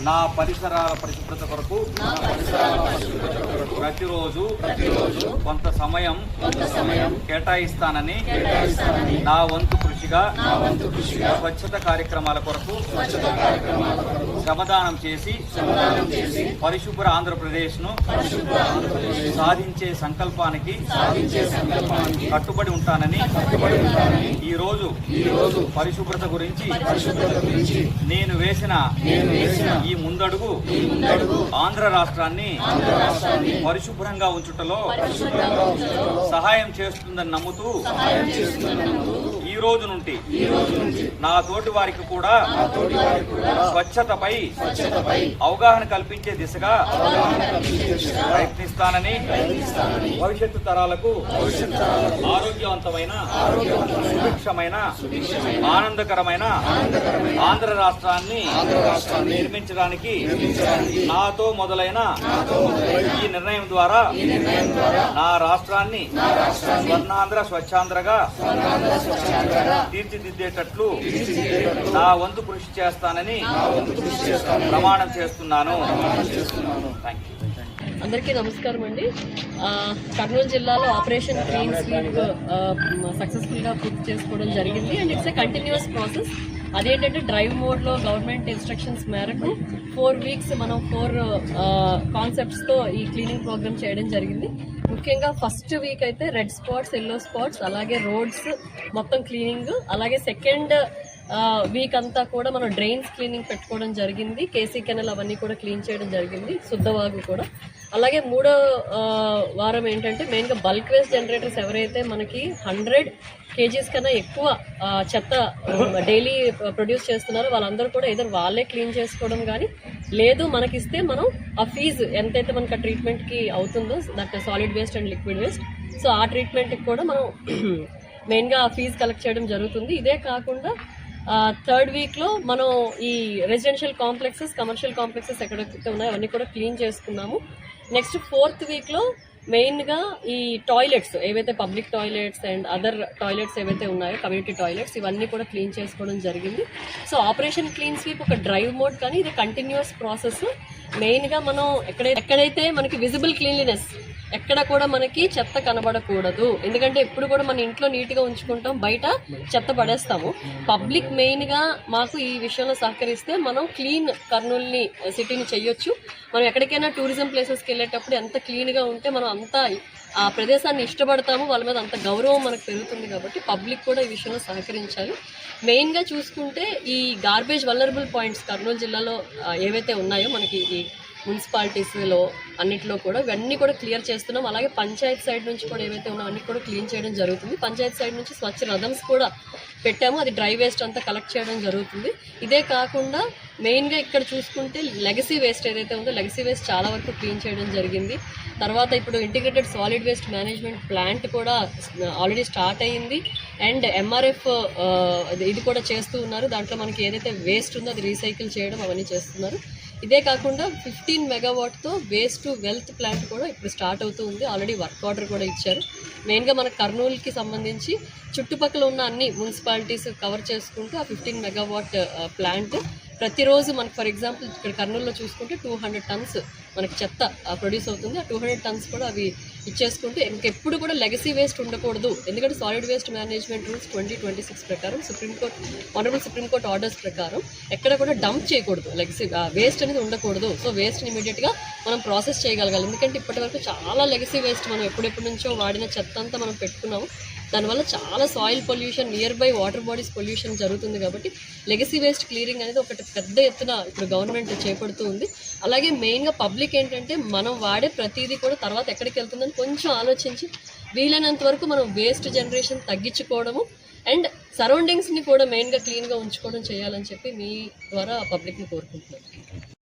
నా పరిసరాల పరిశుభ్రత కొరకు ప్రతిరోజు కొంత సమయం కేటాయిస్తానని నా వంతు కృషిగా స్వచ్ఛత కార్యక్రమాల కొరకు శ్రమదానం చేసి పరిశుభ్ర ఆంధ్రప్రదేశ్ ను సాధించే సంకల్పానికి కట్టుబడి ఉంటానని ఈ రోజు పరిశుభ్రత గురించి నేను వేసిన ఈ ముందడుగు ఆంధ్ర రాష్ట్రాన్ని పరిశుభ్రంగా ఉంచుటలో సహాయం చేస్తుందని నమ్ముతూ ఈ రోజు నుండి నా తోటి వారికి కూడా స్వచ్ఛతపై అవగాహన కల్పించే దిశగా ప్రయత్నిస్తానని భవిష్యత్తు తరాలకు ఆరోగ్యవంతమైన సుభిక్షమైన ఆనందకరమైన ఆంధ్ర రాష్ట్రాన్ని నిర్మించడానికి నాతో మొదలైన ఈ నిర్ణయం ద్వారా నా రాష్ట్రాన్ని స్వర్ణాంధ్ర స్వచ్ఛాంధ్రగా తీర్చిదిద్దేటట్లు నా వంతు కృషి చేస్తానని ప్రమాణం చేస్తున్నాను. అందరికీ నమస్కారం అండి. కర్నూలు జిల్లాలో ఆపరేషన్ క్లీన్ స్వీప్ సక్సెస్ఫుల్గా పూర్తి చేసుకోవడం జరిగింది and it's a continuous process. అదేంటంటే డ్రైవ్ మోడ్లో గవర్నమెంట్ ఇన్స్ట్రక్షన్స్ మేరకు 4 వీక్స్ మనం 4 కాన్సెప్ట్స్తో ఈ క్లీనింగ్ ప్రోగ్రామ్ చేయడం జరిగింది. ముఖ్యంగా ఫస్ట్ వీక్ అయితే రెడ్ స్పాట్స్, ఎల్లో స్పాట్స్, అలాగే రోడ్స్ మొత్తం క్లీనింగ్, అలాగే సెకండ్ వీక్ అంతా కూడా మనం డ్రైన్స్ క్లీనింగ్ పెట్టుకోవడం జరిగింది. కేసీ కెనల్ అవన్నీ కూడా క్లీన్ చేయడం జరిగింది, శుద్ధవాగు కూడా. అలాగే మూడో వారం ఏంటంటే మెయిన్గా బల్క్ వేస్ట్ జనరేటర్స్ ఎవరైతే మనకి 100 kgs కన్నా ఎక్కువ చెత్త డైలీ ప్రొడ్యూస్ చేస్తున్నారో వాళ్ళందరూ కూడా ఏదో వాళ్ళే క్లీన్ చేసుకోవడం కానీ లేదు మనకిస్తే మనం ఆ ఫీజు ఎంతైతే మనకు ఆ ట్రీట్మెంట్కి అవుతుందో that solid waste and liquid waste, so ఆ ట్రీట్మెంట్కి కూడా మనం మెయిన్గా ఆ ఫీజు కలెక్ట్ చేయడం జరుగుతుంది. ఇదే కాకుండా థర్డ్ వీక్లో మనం ఈ రెసిడెన్షియల్ కాంప్లెక్సెస్, కమర్షియల్ కాంప్లెక్సెస్ ఎక్కడెక్కడ ఉన్నాయో అవన్నీ కూడా క్లీన్ చేసుకున్నాము. నెక్స్ట్ 4th వీక్లో మెయిన్గా ఈ టాయిలెట్స్ ఏవైతే public toilets and other toilets ఏవైతే ఉన్నాయో కమ్యూనిటీ టాయిలెట్స్ ఇవన్నీ కూడా క్లీన్ చేసుకోవడం జరిగింది. సో ఆపరేషన్ క్లీన్ స్వీప్ ఒక డ్రైవ్ మోడ్ కానీ ఇది కంటిన్యూస్ ప్రాసెస్. మెయిన్గా మనం ఎక్కడైతే మనకి విజిబుల్ క్లీన్లీనెస్ ఎక్కడ కూడా మనకి చెత్త కనబడకూడదు, ఎందుకంటే ఎప్పుడు కూడా మన ఇంట్లో నీట్గా ఉంచుకుంటాం, బయట చెత్త పడేస్తాము. పబ్లిక్ మెయిన్గా మాకు ఈ విషయంలో సహకరిస్తే మనం క్లీన్ కర్నూలుని సిటీని చెయ్యొచ్చు. మనం ఎక్కడికైనా టూరిజం ప్లేసెస్కి వెళ్ళేటప్పుడు ఎంత క్లీన్గా ఉంటే మనం అంతా ఆ ప్రదేశాన్ని ఇష్టపడతాము, వాళ్ళ మీద అంత గౌరవం మనకు పెరుగుతుంది. కాబట్టి పబ్లిక్ కూడా ఈ విషయంలో సహకరించాలి. మెయిన్గా చూసుకుంటే ఈ గార్బేజ్ వల్నరబుల్ పాయింట్స్ కర్నూలు జిల్లాలో ఏవైతే ఉన్నాయో మనకి ఈ మున్సిపాలిటీస్లో అన్నింటిలో కూడా ఇవన్నీ కూడా క్లియర్ చేస్తున్నాం. అలాగే పంచాయత్ సైడ్ నుంచి కూడా ఏవైతే ఉన్నాయో అన్ని కూడా క్లీన్ చేయడం జరుగుతుంది. పంచాయత్ సైడ్ నుంచి స్వచ్ఛ రథమ్స్ కూడా పెట్టాము, అది డ్రై వేస్ట్ అంతా కలెక్ట్ చేయడం జరుగుతుంది. ఇదే కాకుండా మెయిన్గా ఇక్కడ చూసుకుంటే లెగసీ వేస్ట్ ఏదైతే ఉందో లెగసీ వేస్ట్ చాలా వరకు క్లీన్ చేయడం జరిగింది. తర్వాత ఇప్పుడు integrated solid waste management plant కూడా ఆల్రెడీ స్టార్ట్ అయ్యింది అండ్ ఎంఆర్ఎఫ్ ఇది కూడా చేస్తూ ఉన్నారు. దాంట్లో మనకి ఏదైతే వేస్ట్ ఉందో అది రీసైకిల్ చేయడం అవన్నీ చేస్తున్నారు. ఇదే కాకుండా 15 మెగావాట్తో వేస్ట్ టు వెల్త్ ప్లాంట్ కూడా ఇప్పుడు స్టార్ట్ అవుతూ ఉంది. ఆల్రెడీ వర్క్ ఆర్డర్ కూడా ఇచ్చారు. మెయిన్గా మన కర్నూలుకి సంబంధించి చుట్టుపక్కల ఉన్న అన్ని మున్సిపాలిటీస్ కవర్ చేసుకుంటూ ఆ 15 మెగావాట్ ప్లాంట్ ప్రతిరోజు మనకు ఫర్ ఎగ్జాంపుల్ ఇక్కడ కర్నూలులో చూసుకుంటే 200 టన్స్ మనకి చెత్త ప్రొడ్యూస్ అవుతుంది. ఆ 200 టన్స్ కూడా అవి ఇచ్చేసుకుంటూ ఇంకెప్పుడు కూడా లెగసీ వేస్ట్ ఉండకూడదు, ఎందుకంటే సాలిడ్ వేస్ట్ మేనేజ్మెంట్ రూల్స్ 2026 ప్రకారం ఆనరబుల్ సుప్రీంకోర్టు ఆర్డర్స్ ప్రకారం ఎక్కడ కూడా డంప్ చేయకూడదు, లెగసీ వేస్ట్ అనేది ఉండకూడదు. సో వేస్ట్ని ఇమీడియట్గా మనం ప్రాసెస్ చేయగలగాలి, ఎందుకంటే ఇప్పటివరకు చాలా లెగసీ వేస్ట్ మనం ఎప్పుడెప్పటి నుంచో వాడిన చెత్త అంతా మనం పెట్టుకున్నాము. దానివల్ల చాలా soil pollution, near by water bodies pollution జరుగుతుంది. కాబట్టి లెగసీ వేస్ట్ క్లియరింగ్ అనేది ఒకటి పెద్ద ఎత్తున ఇప్పుడు గవర్నమెంట్ చేపడుతూ ఉంది. అలాగే మెయిన్గా పబ్లిక్ ఏంటంటే మనం వాడే ప్రతిదీ కూడా తర్వాత ఎక్కడికి వెళ్తుందని కొంచెం ఆలోచించి వీలైనంత వరకు మనం వేస్ట్ జనరేషన్ తగ్గించుకోవడము అండ్ సరౌండింగ్స్ని కూడా మెయిన్గా క్లీన్గా ఉంచుకోవడం చేయాలని చెప్పి మీ ద్వారా పబ్లిక్ని కోరుకుంటున్నాను.